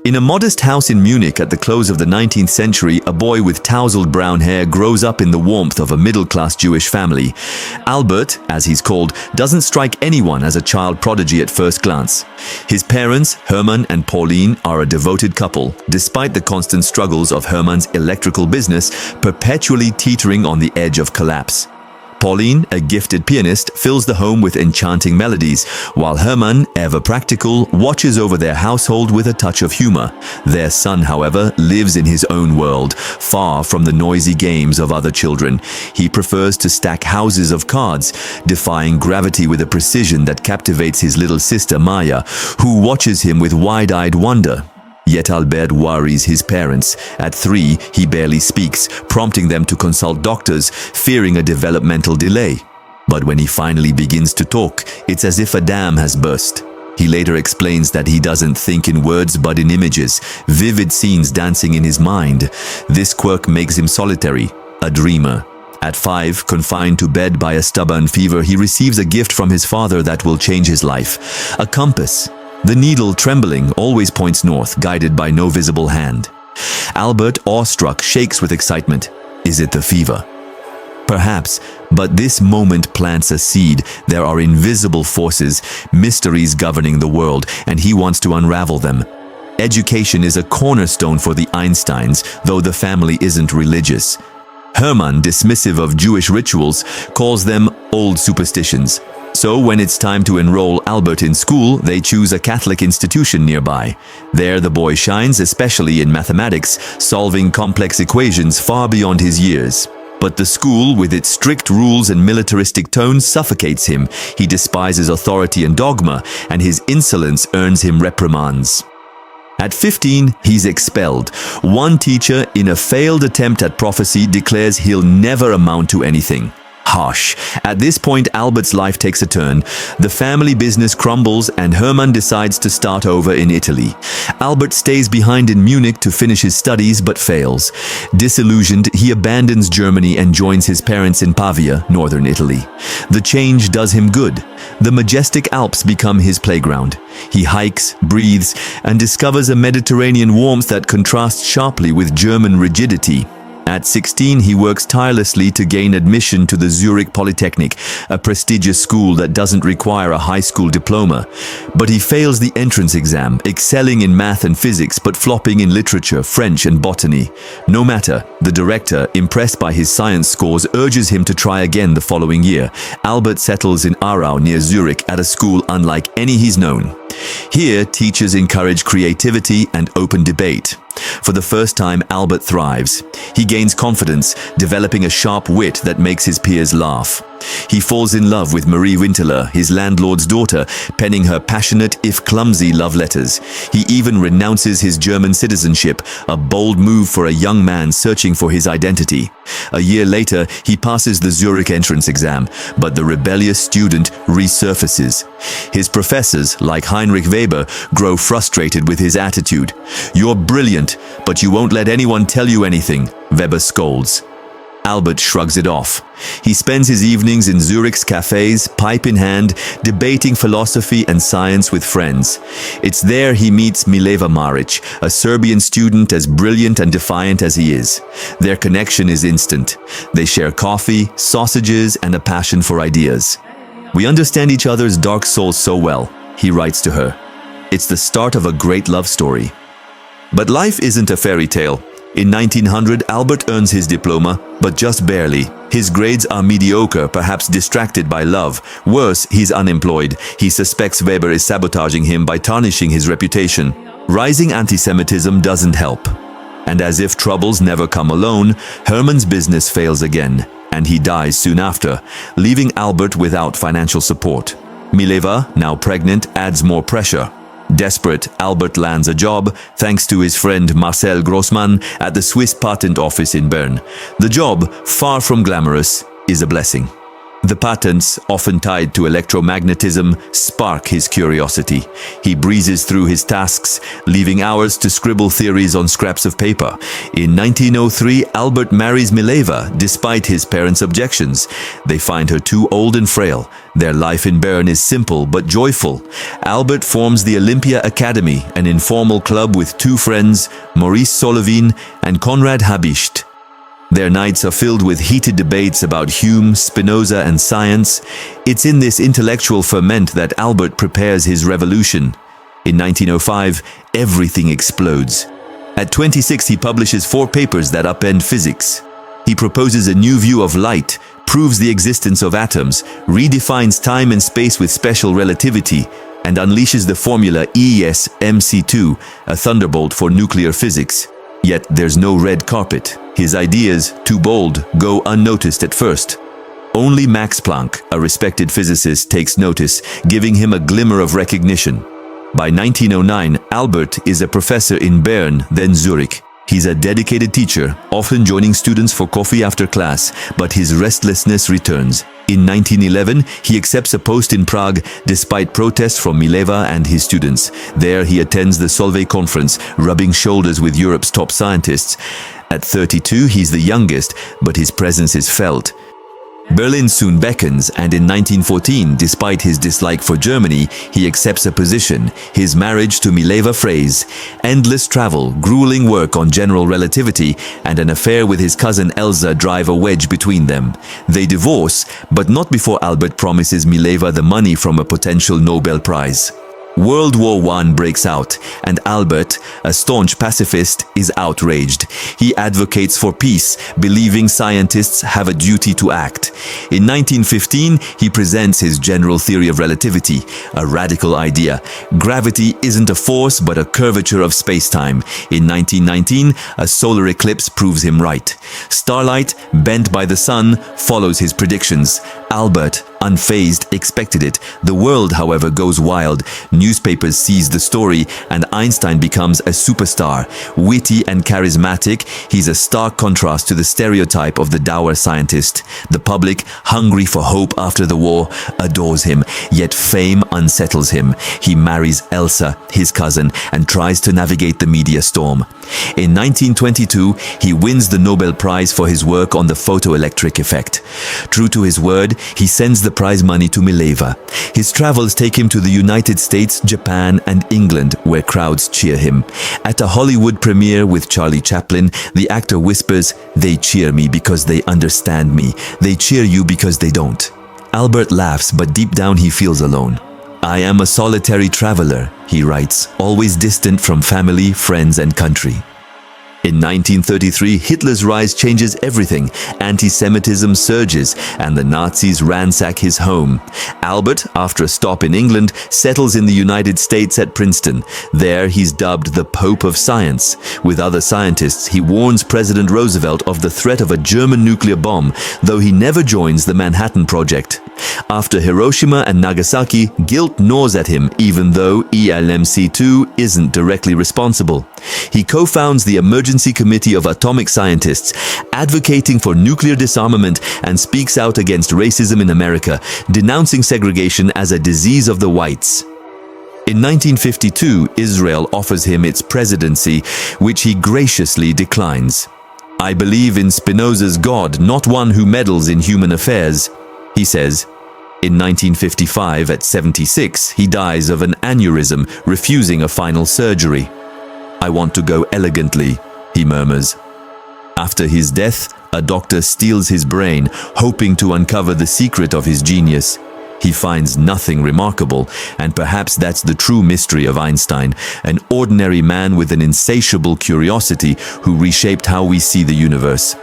In a modest house in Munich at the close of the 19th century, a boy with tousled brown hair grows up in the warmth of a middle-class Jewish family. Albert, as he's called, doesn't strike anyone as a child prodigy at first glance. His parents, Hermann and Pauline, are a devoted couple, despite the constant struggles of Hermann's electrical business perpetually teetering on the edge of collapse. Pauline, a gifted pianist, fills the home with enchanting melodies, while Hermann, ever practical, watches over their household with a touch of humor. Their son, however, lives in his own world, far from the noisy games of other children. He prefers to stack houses of cards, defying gravity with a precision that captivates his little sister Maya, who watches him with wide-eyed wonder. Yet Albert worries his parents. At 3, he barely speaks, prompting them to consult doctors, fearing a developmental delay. But when he finally begins to talk, it's as if a dam has burst. He later explains that he doesn't think in words but in images, vivid scenes dancing in his mind. This quirk makes him solitary, a dreamer. At 5, confined to bed by a stubborn fever, he receives a gift from his father that will change his life: a compass. The needle, trembling, always points north, guided by no visible hand. Albert, awestruck, shakes with excitement. Is it the fever? Perhaps, but this moment plants a seed. There are invisible forces, mysteries governing the world, and he wants to unravel them. Education is a cornerstone for the Einsteins, though the family isn't religious. Hermann, dismissive of Jewish rituals, calls them old superstitions. So when it's time to enroll Albert in school, they choose a Catholic institution nearby. There the boy shines, especially in mathematics, solving complex equations far beyond his years. But the school, with its strict rules and militaristic tones, suffocates him. He despises authority and dogma, and his insolence earns him reprimands. At 15, he's expelled. One teacher, in a failed attempt at prophecy, declares he'll never amount to anything. Harsh. At this point, Albert's life takes a turn. The family business crumbles and Hermann decides to start over in Italy. Albert stays behind in Munich to finish his studies but fails. Disillusioned, he abandons Germany and joins his parents in Pavia, northern Italy. The change does him good. The majestic Alps become his playground. He hikes, breathes, and discovers a Mediterranean warmth that contrasts sharply with German rigidity. At 16, he works tirelessly to gain admission to the Zurich Polytechnic, a prestigious school that doesn't require a high school diploma. But he fails the entrance exam, excelling in math and physics, but flopping in literature, French, and botany. No matter, the director, impressed by his science scores, urges him to try again the following year. Albert settles in Aarau near Zurich at a school unlike any he's known. Here, teachers encourage creativity and open debate. For the first time, Albert thrives. He gains confidence, developing a sharp wit that makes his peers laugh. He falls in love with Marie Winteler, his landlord's daughter, penning her passionate, if clumsy, love letters. He even renounces his German citizenship, a bold move for a young man searching for his identity. A year later, he passes the Zurich entrance exam, but the rebellious student resurfaces. His professors, like Heinrich Weber, grow frustrated with his attitude. "You're brilliant, but you won't let anyone tell you anything," Weber scolds. Albert shrugs it off. He spends his evenings in Zurich's cafes, pipe in hand, debating philosophy and science with friends. It's there he meets Mileva Maric, a Serbian student as brilliant and defiant as he is. Their connection is instant. They share coffee, sausages, and a passion for ideas. "We understand each other's dark souls so well," he writes to her. It's the start of a great love story. But life isn't a fairy tale. In 1900, Albert earns his diploma, but just barely. His grades are mediocre, perhaps distracted by love. Worse, he's unemployed. He suspects Weber is sabotaging him by tarnishing his reputation. Rising anti-Semitism doesn't help. And as if troubles never come alone, Hermann's business fails again, and he dies soon after, leaving Albert without financial support. Mileva, now pregnant, adds more pressure. Desperate, Albert lands a job, thanks to his friend Marcel Grossmann, at the Swiss Patent Office in Bern. The job, far from glamorous, is a blessing. The patents, often tied to electromagnetism, spark his curiosity. He breezes through his tasks, leaving hours to scribble theories on scraps of paper. In 1903, Albert marries Mileva, despite his parents' objections. They find her too old and frail. Their life in Bern is simple but joyful. Albert forms the Olympia Academy, an informal club with two friends, Maurice Solovin and Konrad Habicht. Their nights are filled with heated debates about Hume, Spinoza, and science. It's in this intellectual ferment that Albert prepares his revolution. In 1905, everything explodes. At 26, he publishes 4 papers that upend physics. He proposes a new view of light, proves the existence of atoms, redefines time and space with special relativity, and unleashes the formula ES-MC2, a thunderbolt for nuclear physics. Yet there's no red carpet. His ideas, too bold, go unnoticed at first. Only Max Planck, a respected physicist, takes notice, giving him a glimmer of recognition. By 1909, Albert is a professor in Bern, then Zurich. He's a dedicated teacher, often joining students for coffee after class, but his restlessness returns. In 1911, he accepts a post in Prague despite protests from Mileva and his students. There he attends the Solvay conference, rubbing shoulders with Europe's top scientists. At 32, he's the youngest, but his presence is felt. Berlin soon beckons, and in 1914, despite his dislike for Germany, he accepts a position, his marriage to Mileva Freyes. Endless travel, grueling work on general relativity, and an affair with his cousin Elsa drive a wedge between them. They divorce, but not before Albert promises Mileva the money from a potential Nobel Prize. World War I breaks out, and Albert, a staunch pacifist, is outraged. He advocates for peace, believing scientists have a duty to act. In 1915, he presents his general theory of relativity, a radical idea. Gravity isn't a force but a curvature of space-time. In 1919, a solar eclipse proves him right. Starlight, bent by the sun, follows his predictions. Albert, unfazed, expected it. The world, however, goes wild. Newspapers seize the story, and Einstein becomes a superstar. Witty and charismatic, he's a stark contrast to the stereotype of the dour scientist. The public, hungry for hope after the war, adores him, yet fame unsettles him. He marries Elsa, his cousin, and tries to navigate the media storm. In 1922, he wins the Nobel Prize for his work on the photoelectric effect. True to his word, he sends the prize money to Mileva. His travels take him to the United States, Japan, and England, where crowds cheer him. At a Hollywood premiere with Charlie Chaplin, the actor whispers, "They cheer me because they understand me. They cheer you because they don't." Albert laughs, but deep down he feels alone. "I am a solitary traveler," he writes, "always distant from family, friends, and country." In 1933, Hitler's rise changes everything. Anti-Semitism surges, and the Nazis ransack his home. Albert, after a stop in England, settles in the United States at Princeton. There, he's dubbed the Pope of Science. With other scientists, he warns President Roosevelt of the threat of a German nuclear bomb, though he never joins the Manhattan Project. After Hiroshima and Nagasaki, guilt gnaws at him, even though ELMC2 isn't directly responsible. He co-founds the Emergency Committee of Atomic Scientists, advocating for nuclear disarmament, and speaks out against racism in America, denouncing segregation as a disease of the whites. In 1952, Israel offers him its presidency, which he graciously declines. "I believe in Spinoza's God, not one who meddles in human affairs," he says. In 1955, at 76, he dies of an aneurysm, refusing a final surgery. "I want to go elegantly," he murmurs. After his death, a doctor steals his brain, hoping to uncover the secret of his genius. He finds nothing remarkable, and perhaps that's the true mystery of Einstein, an ordinary man with an insatiable curiosity who reshaped how we see the universe.